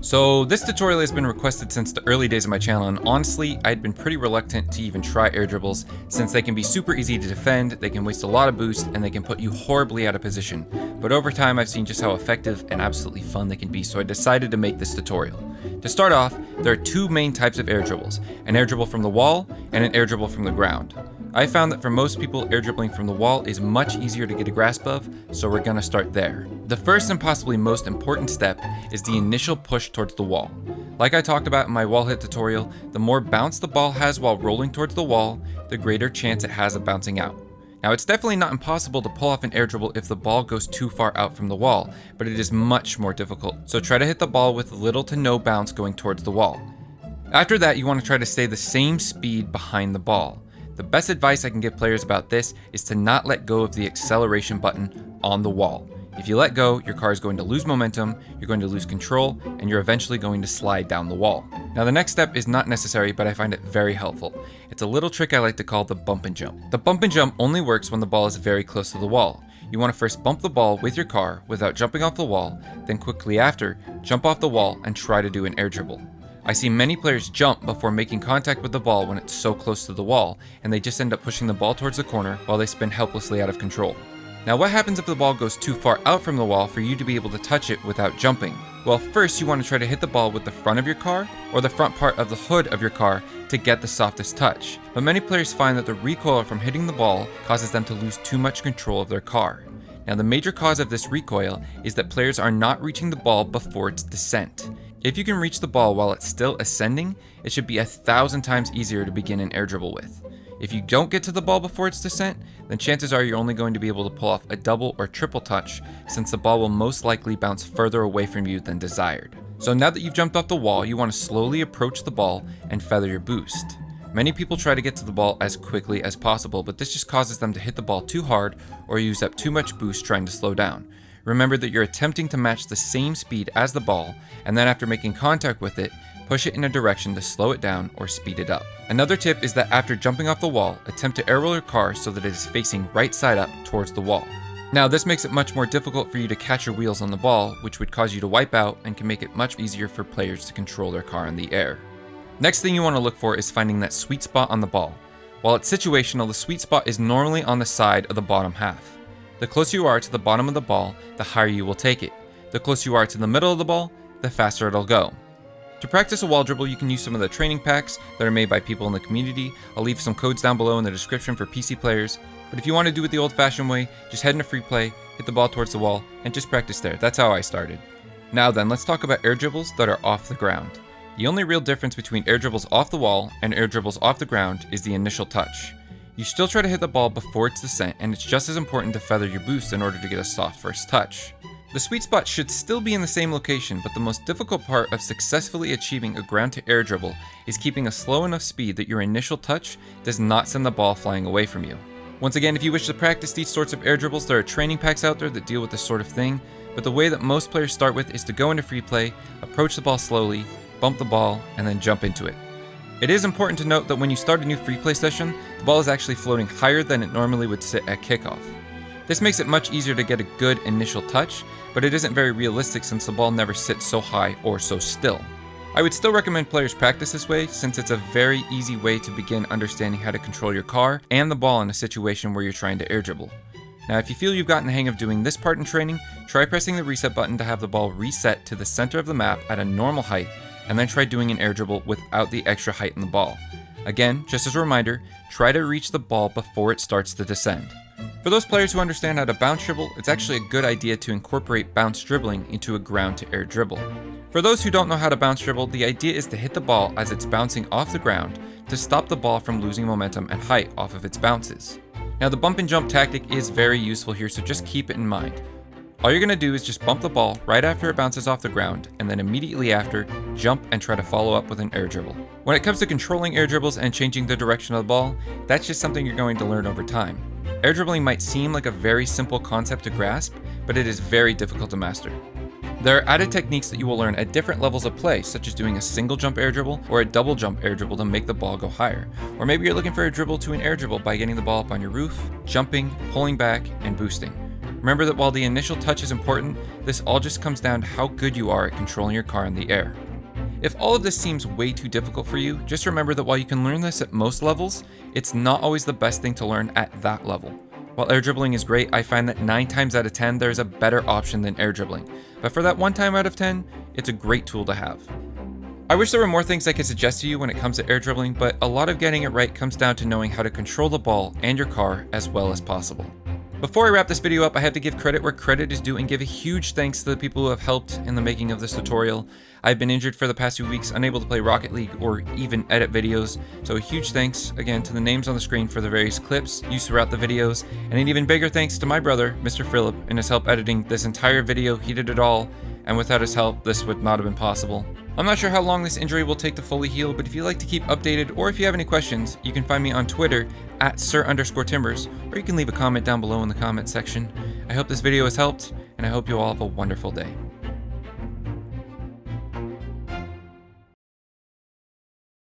So this tutorial has been requested since the early days of my channel, and honestly, I'd been pretty reluctant to even try air dribbles since they can be super easy to defend, they can waste a lot of boost, and they can put you horribly out of position. But over time, I've seen just how effective and absolutely fun they can be, so I decided to make this tutorial. To start off, there are two main types of air dribbles, an air dribble from the wall and an air dribble from the ground. I found that for most people, air dribbling from the wall is much easier to get a grasp of, so we're gonna start there. The first and possibly most important step is the initial push towards the wall. Like I talked about in my wall hit tutorial, the more bounce the ball has while rolling towards the wall, the greater chance it has of bouncing out. Now, it's definitely not impossible to pull off an air dribble if the ball goes too far out from the wall, but it is much more difficult, so try to hit the ball with little to no bounce going towards the wall. After that, you want to try to stay the same speed behind the ball. The best advice I can give players about this is to not let go of the acceleration button on the wall. If you let go, your car is going to lose momentum, you're going to lose control, and you're eventually going to slide down the wall. Now, the next step is not necessary, but I find it very helpful. It's a little trick I like to call the bump and jump. The bump and jump only works when the ball is very close to the wall. You want to first bump the ball with your car without jumping off the wall, then quickly after, jump off the wall and try to do an air dribble. I see many players jump before making contact with the ball when it's so close to the wall, and they just end up pushing the ball towards the corner while they spin helplessly out of control. Now, what happens if the ball goes too far out from the wall for you to be able to touch it without jumping? Well, first you want to try to hit the ball with the front of your car or the front part of the hood of your car to get the softest touch. But many players find that the recoil from hitting the ball causes them to lose too much control of their car. Now, the major cause of this recoil is that players are not reaching the ball before its descent. If you can reach the ball while it's still ascending, it should be 1,000 times easier to begin an air dribble with. If you don't get to the ball before its descent, then chances are you're only going to be able to pull off a double or triple touch, since the ball will most likely bounce further away from you than desired. So now that you've jumped off the wall, you want to slowly approach the ball and feather your boost. Many people try to get to the ball as quickly as possible, but this just causes them to hit the ball too hard or use up too much boost trying to slow down. Remember that you're attempting to match the same speed as the ball, and then after making contact with it, push it in a direction to slow it down or speed it up. Another tip is that after jumping off the wall, attempt to air roll your car so that it is facing right side up towards the wall. Now, this makes it much more difficult for you to catch your wheels on the ball, which would cause you to wipe out and can make it much easier for players to control their car in the air. Next thing you want to look for is finding that sweet spot on the ball. While it's situational, the sweet spot is normally on the side of the bottom half. The closer you are to the bottom of the ball, the higher you will take it. The closer you are to the middle of the ball, the faster it'll go. To practice a wall dribble, you can use some of the training packs that are made by people in the community. I'll leave some codes down below in the description for PC players. But if you want to do it the old-fashioned way, just head into free play, hit the ball towards the wall, and just practice there. That's how I started. Now then, let's talk about air dribbles that are off the ground. The only real difference between air dribbles off the wall and air dribbles off the ground is the initial touch. You still try to hit the ball before its descent, and it's just as important to feather your boost in order to get a soft first touch. The sweet spot should still be in the same location, but the most difficult part of successfully achieving a ground to air dribble is keeping a slow enough speed that your initial touch does not send the ball flying away from you. Once again, if you wish to practice these sorts of air dribbles, there are training packs out there that deal with this sort of thing, but the way that most players start with is to go into free play, approach the ball slowly, bump the ball, and then jump into it. It is important to note that when you start a new free play session, the ball is actually floating higher than it normally would sit at kickoff. This makes it much easier to get a good initial touch, but it isn't very realistic since the ball never sits so high or so still. I would still recommend players practice this way since it's a very easy way to begin understanding how to control your car and the ball in a situation where you're trying to air dribble. Now, if you feel you've gotten the hang of doing this part in training, try pressing the reset button to have the ball reset to the center of the map at a normal height, and then try doing an air dribble without the extra height in the ball. Again, just as a reminder, try to reach the ball before it starts to descend. For those players who understand how to bounce dribble, it's actually a good idea to incorporate bounce dribbling into a ground to air dribble. For those who don't know how to bounce dribble, the idea is to hit the ball as it's bouncing off the ground to stop the ball from losing momentum and height off of its bounces. Now, the bump and jump tactic is very useful here, so just keep it in mind. All you're going to do is just bump the ball right after it bounces off the ground, and then immediately after, jump and try to follow up with an air dribble. When it comes to controlling air dribbles and changing the direction of the ball, that's just something you're going to learn over time. Air dribbling might seem like a very simple concept to grasp, but it is very difficult to master. There are added techniques that you will learn at different levels of play, such as doing a single jump air dribble or a double jump air dribble to make the ball go higher. Or maybe you're looking for a dribble to an air dribble by getting the ball up on your roof, jumping, pulling back, and boosting. Remember that while the initial touch is important, this all just comes down to how good you are at controlling your car in the air. If all of this seems way too difficult for you, just remember that while you can learn this at most levels, it's not always the best thing to learn at that level. While air dribbling is great, I find that 9 times out of 10 there's a better option than air dribbling, but for that 1 time out of 10, it's a great tool to have. I wish there were more things I could suggest to you when it comes to air dribbling, but a lot of getting it right comes down to knowing how to control the ball and your car as well as possible. Before I wrap this video up, I have to give credit where credit is due and give a huge thanks to the people who have helped in the making of this tutorial. I've been injured for the past few weeks, unable to play Rocket League or even edit videos, so a huge thanks again to the names on the screen for the various clips used throughout the videos, and an even bigger thanks to my brother, Mr. Philip, and his help editing this entire video. He did it all, and without his help, this would not have been possible. I'm not sure how long this injury will take to fully heal, but if you'd like to keep updated or if you have any questions, you can find me on Twitter at Sir_Timbers, or you can leave a comment down below in the comment section. I hope this video has helped, and I hope you all have a wonderful day.